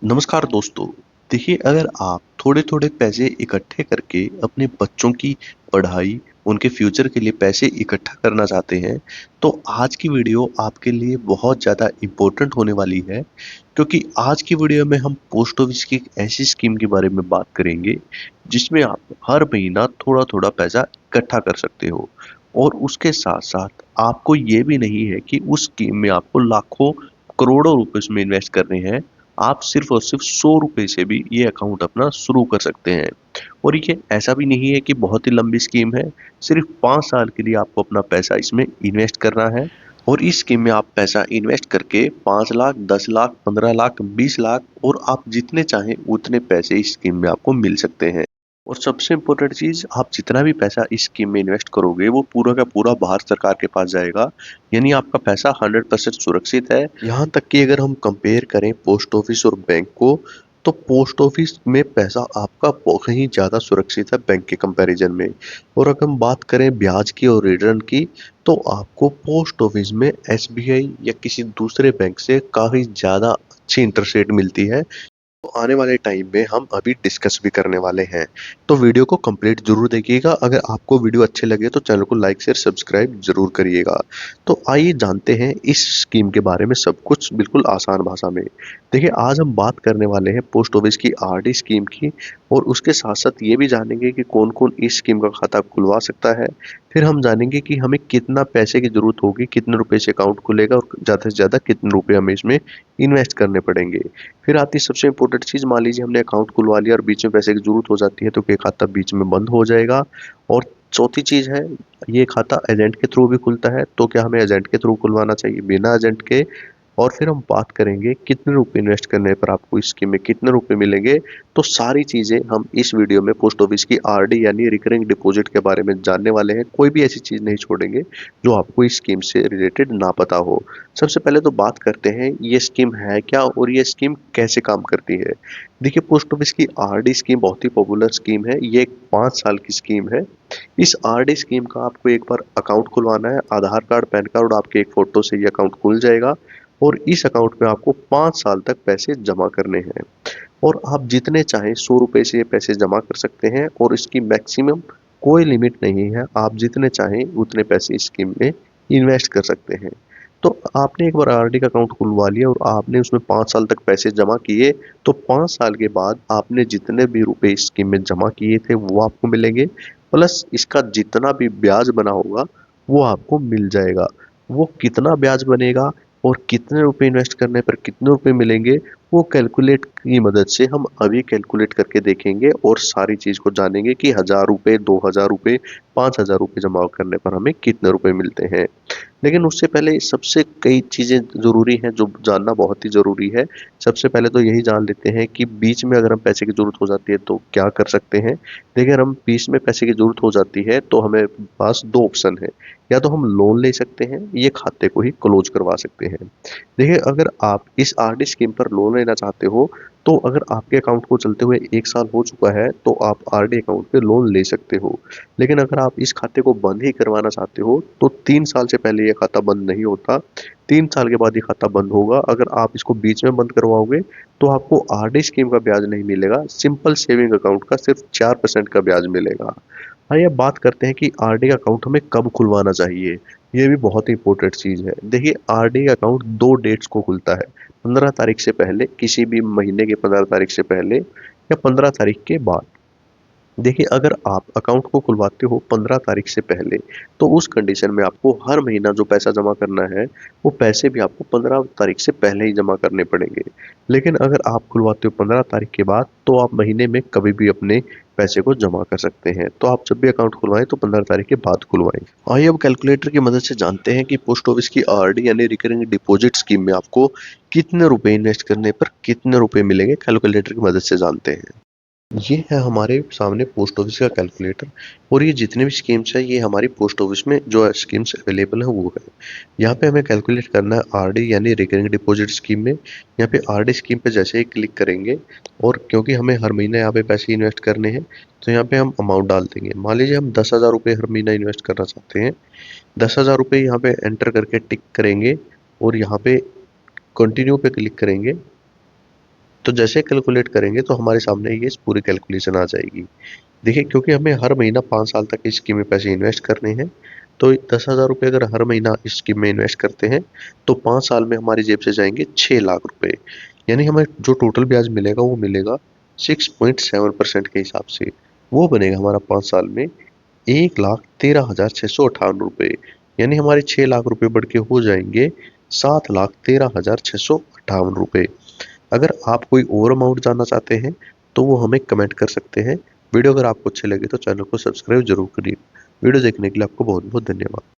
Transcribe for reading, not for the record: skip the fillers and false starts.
नमस्कार दोस्तों। देखिए, अगर आप थोड़े-थोड़े पैसे इकट्ठे करके अपने बच्चों की पढ़ाई, उनके फ्यूचर के लिए पैसे इकट्ठा करना चाहते हैं, तो आज की वीडियो आपके लिए बहुत ज़्यादा इम्पोर्टेंट होने वाली है, क्योंकि आज की वीडियो में हम पोस्ट ऑफिस की एक ऐसी स्कीम के बारे में बात करेंगे, जिसमें आप हर महीना थोड़ा-थोड़ा पैसा इकट्ठा कर सकते हो। और उसके साथ-साथ आपको ये भी नहीं है कि उस स्कीम में आपको लाखों, करोड़ों रुपए उसमें इन्वेस्ट करने हैं। आप सिर्फ़ और सिर्फ़ ₹100 से भी ये अकाउंट अपना शुरू कर सकते हैं। और ये ऐसा भी नहीं है कि बहुत ही लंबी स्कीम है, सिर्फ़ 5 साल के लिए आपको अपना पैसा इसमें इन्वेस्ट करना है। और इस स्कीम में आप पैसा इन्वेस्ट करके 5 लाख, 10 लाख, 15 लाख, 20 लाख और आप जितने चाहें उतने पैसे इस स्कीम में आपको मिल सकते हैं। और सबसे इम्पोर्टेंट चीज़, आप जितना भी पैसा इस स्कीम में इन्वेस्ट करोगे वो पूरा का पूरा भारत सरकार के पास जाएगा। यानी आपका पैसा 100% सुरक्षित है। यहाँ तक कि अगर हम कंपेयर करें पोस्ट ऑफिस और बैंक को, तो पोस्ट ऑफिस में पैसा आपका कहीं ज़्यादा सुरक्षित है बैंक के कंपैरिजन में। और अगर हम बात करें ब्याज की और रिटर्न की, तो आपको पोस्ट ऑफिस में एसबीआई या किसी दूसरे बैंक से काफ़ी ज़्यादा अच्छी इंटरेस्ट रेट मिलती है। तो आने वाले टाइम में हम अभी डिस्कस भी करने वाले हैं। तो वीडियो को कंप्लीट ज़रूर देखिएगा। अगर आपको वीडियो अच्छे लगे तो चैनल को लाइक, शेयर, सब्सक्राइब ज़रूर करिएगा। तो आइए जानते हैं इस स्कीम के बारे में सब कुछ बिल्कुल आसान भाषा में। देखिए, आज हम बात करने वाले हैं पोस्ट ऑफिस की आरडी स्कीम की, और उसके साथ-साथ ये भी जानेंगे कि कौन-कौन इस स्कीम का खाता खुलवा सकता है। फिर हम जानेंगे कि हमें कितना पैसे की ज़रूरत होगी, कितने रुपए से अकाउंट खुलेगा और ज़्यादा से ज़्यादा कितने रुपए हमें इसमें इन्वेस्ट करने पड़ेंगे। फिर आती है सबसे इम्पोर्टेंट चीज़, मान लीजिए हमने अकाउंट खुलवा लिया और बीच में पैसे की ज़रूरत हो जाती है, तो ये खाता बीच में बंद हो जाएगा। और चौथी चीज़ है, ये खाता एजेंट के थ्रू भी खुलता है, तो क्या हमें एजेंट के थ्रू खुलवाना चाहिए, बिना एजेंट के? और फिर हम बात करेंगे कितने रुपए इन्वेस्ट करने पर आपको इस स्कीम में कितने रुपए मिलेंगे। तो सारी चीज़ें हम इस वीडियो में पोस्ट ऑफिस की आरडी यानी रिकरिंग डिपॉजिट के बारे में जानने वाले हैं। कोई भी ऐसी चीज़ नहीं छोड़ेंगे जो आपको इस स्कीम से रिलेटेड ना पता हो। सबसे पहले तो बात करते हैं ये स्कीम है क्या और ये स्कीम कैसे काम करती है। देखिए, पोस्ट ऑफिस की आरडी स्कीम बहुत ही पॉपुलर स्कीम है। ये एक 5 साल की स्कीम है। इस आरडी स्कीम का आपको एक बार अकाउंट खुलवाना है, आधार कार्ड, पैन कार्ड और आपके एक फ़ोटो से ये अकाउंट खुल जाएगा। और इस अकाउंट में आपको 5 साल तक पैसे जमा करने हैं। और आप जितने चाहें ₹100 से ये पैसे जमा कर सकते हैं, और इसकी मैक्सिमम कोई लिमिट नहीं है। आप जितने चाहें उतने पैसे इस स्कीम में इन्वेस्ट कर सकते हैं। तो आपने एक बार आरडी का अकाउंट खुलवा लिया और आपने उसमें 5 साल तक पैसे जमा किए, तो 5 साल के बाद आपने जितने भी रुपए इस स्कीम में जमा किए थे वो आपको मिलेंगे, प्लस इसका जितना भी ब्याज बना होगा वो आपको मिल जाएगा। वो कितना ब्याज बनेगा और कितने रुपए इन्वेस्ट करने पर कितने रुपए मिलेंगे, वो कैलकुलेट की मदद से हम अभी कैलकुलेट करके देखेंगे और सारी चीज़ को जानेंगे कि ₹1000, ₹2000, ₹5000 जमा करने पर हमें कितने रुपए मिलते हैं। लेकिन उससे पहले सबसे कई चीज़ें ज़रूरी हैं जो जानना बहुत ही ज़रूरी है। सबसे पहले तो यही जान लेते हैं कि बीच में अगर हम पैसे की ज़रूरत हो जाती है तो क्या कर सकते हैं। देखिए, अगर हम बीच में पैसे की ज़रूरत हो जाती है तो हमें पास 2 ऑप्शन है। या तो हम लोन ले सकते हैं, ये खाते को ही क्लोज़ करवा सकते हैं। देखिए, अगर आप इस आरडी स्कीम पर लोन लेना चाहते हो, तो अगर आपके अकाउंट को चलते हुए 1 साल हो चुका है, तो आप आरडी अकाउंट पे लोन ले सकते हो। लेकिन अगर आप इस खाते को बंद ही करवाना चाहते हो, तो 3 साल से पहले ये खाता बंद नहीं होता। 3 साल के बाद ये खाता बंद होगा। अगर आप इसको बीच में बंद करवाओगे, तो आपको आरडी स्कीम का ब्याज नहीं मिलेगा, सिंपल सेविंग अकाउंट का सिर्फ 4% का ब्याज मिलेगा। आइए अब बात करते हैं कि आरडी अकाउंट हमें कब खुलवाना चाहिए। ये भी बहुत ही इंपॉर्टेंट चीज़ है। देखिए, आरडी अकाउंट 2 डेट्स को खुलता है। 15 तारीख से पहले, किसी भी महीने की 15 तारीख से पहले या 15 तारीख के बाद। देखिए, अगर आप अकाउंट को खुलवाते हो 15 तारीख से पहले, तो उस कंडीशन में आपको हर महीना जो पैसा जमा करना है, वो पैसे भी आपको 15 तारीख से पहले ही जमा करने पड़ेंगे। लेकिन अगर आप खुलवाते हो 15 तारीख के बाद, तो आप महीने में कभी भी अपने पैसे को जमा कर सकते हैं। तो आप जब भी अकाउंट खुलवाएँ तो 15 तारीख के बाद खुलवाएँ। आइए अब कैलकुलेटर की मदद से जानते हैं कि पोस्ट ऑफिस की आरडी यानी रिकरिंग डिपॉजिट स्कीम में आपको कितने रुपए इन्वेस्ट करने पर कितने रुपए मिलेंगे, कैलकुलेटर की मदद से जानते हैं। ये है हमारे सामने पोस्ट ऑफिस का कैलकुलेटर, और ये जितने भी स्कीम्स हैं ये हमारी पोस्ट ऑफिस में जो स्कीम्स अवेलेबल हैं वो है। यहाँ पे हमें कैलकुलेट करना है आरडी यानी रिकरिंग डिपॉजिट स्कीम में। यहाँ पे आरडी स्कीम पे जैसे ही क्लिक करेंगे, और क्योंकि हमें हर महीने यहाँ पे पैसे इन्वेस्ट करने हैं, तो यहाँ पे हम अमाउंट डाल देंगे। मान लीजिए हम 10,000 रुपये हर महीना इन्वेस्ट करना चाहते हैं। 10,000 रुपये यहाँ पे एंटर करके टिक करेंगे, और यहाँ पे कंटिन्यू पे क्लिक करेंगे। तो जैसे कैलकुलेट करेंगे तो हमारे सामने ये पूरी कैलकुलेशन आ जाएगी। देखिए, क्योंकि हमें हर महीना 5 साल तक इस स्कीम में पैसे इन्वेस्ट करने हैं, तो 10,000 रुपए अगर हर महीना इस स्कीम में इन्वेस्ट करते हैं, तो 5 साल में हमारी जेब से जाएँगे 6 लाख रुपए। यानी हमें जो टोटल ब्याज मिलेगा वो मिलेगा 6.7% के हिसाब से। वो बनेगा हमारा 5 साल में 1,13,658 रुपए। यानी हमारे 6 लाख रुपए बढ़ के हो जाएँगे 7,13,658 रुपए। अगर आप कोई और अमाउंट जानना चाहते हैं तो वो हमें कमेंट कर सकते हैं। वीडियो अगर आपको अच्छे लगे तो चैनल को सब्सक्राइब जरूर करिए। वीडियो देखने के लिए आपको बहुत बहुत धन्यवाद।